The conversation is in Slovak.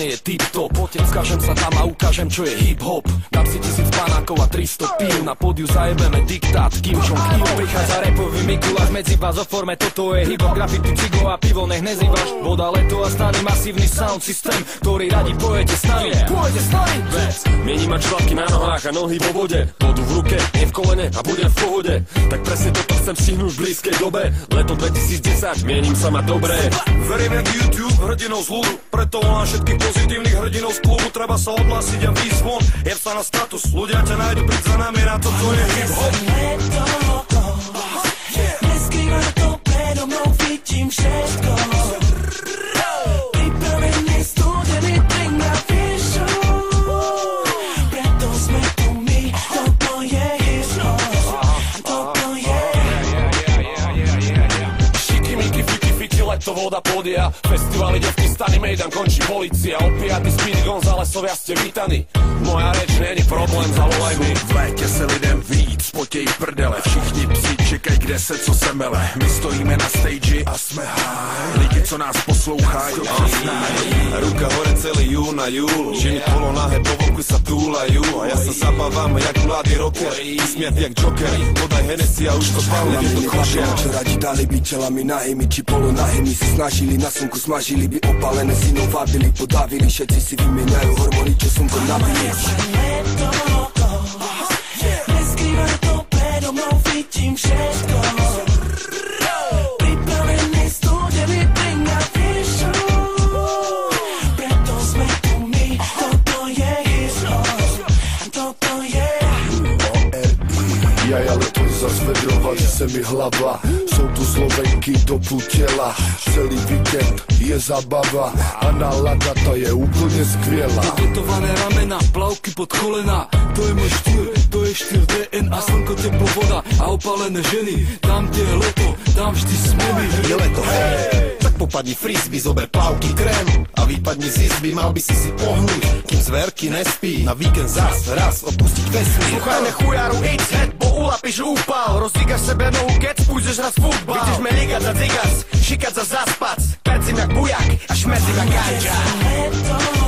nie je tip-top. Skážem sa tam a ukážem, čo je hip-hop. Dám si 1000 panákov a 300 pív. Na pódiu zajebeme diktát Kim Jong-il. Prichádza rapový Mikuláš medzi vás o forme. Toto je hip-hop, graffiti, cigo a pivo, nech nezývaš. Voda, leto a stany, masívny sound systém, ktorý radi pojete s nami. Pojete s nami. Mieni mať šlapky na nohách a nohy vo vode. Vodu v ruke, nie v kolene a budem v pohode. Tak presne toto chcem stihnúť v blízkej dobe. Leto 2010, mienim sa ma dobre. Verím jak YouTube, hrdinou z ľudu. Preto volám všetkých pozitívnych hrdinov z klubu. Treba sa odhlásiť a výjsť von. Jeb sa na status, ľudia ťa nájdu, príď za nami, na toto je hip-hop. Neskrývaj to predo mnou, vidím všetko. Pripravený studený drink na fíšu. Preto sme tu my, toto je hip-hop. Toto je Šikimiki, fiki, fiki, leto, voda, pódia. Festivaly, devky, stany, mejdan, končí policia. Opiaty, Speedy Gonzálesovia, ste vítaní. Moja reč není problém, zavolaj mi. V létě se lidem víc potějí prdele. Všichni psi čekají, kde se co se mele. My stojíme na stage a jsme high. Lidi, co nás poslouchají, Ruka hore celý jún a júl. Ženy polonahé po vonku sa túlajú. A ja sa zabávam jak mladý rocker. Vysmiat jak Joker. Podaj Hennessy a už to palím do košia. Čo radi dali by čelami nahými či polonahými. Si snažili na slnku, smažili by opálené synou, vábili, podávili. Všetci si vymieňajú hormóny, čo slnko nabíje. Neskrývaj to predo mnou, vidím všetko. Pripravený studený drink na fíšu. Preto sme tu my, toto je hip-hop. Toto je Jaja leto zas vedrova, že se mi hlava. Jsou tu Slovenky do půl těla. Celý víkend je zabava a nálada ta je úplně skvělá. Vytetované ramena, plavky pod kolena. To je môj štýl, to je štýl DNA. Slnko, teplo, voda a opálené ženy. Tam, kde je leto, tam vždy sme my. Je leto, hej, tak popadni frisby, zober plavky, krém a vypadni z izby, mal by si pohnúť, kým zverky nespí. Na víkend zas raz opustiť vesmír. Słuchaj, nechujaru, idź head, bo ulapíš úpal. Rozdígaš sebe nohu kec, půjdeš raz futbal. Vidíš me ligať za cigas, šikať za zaspac. Percím jak bujak a šmercím jak gajča. leto.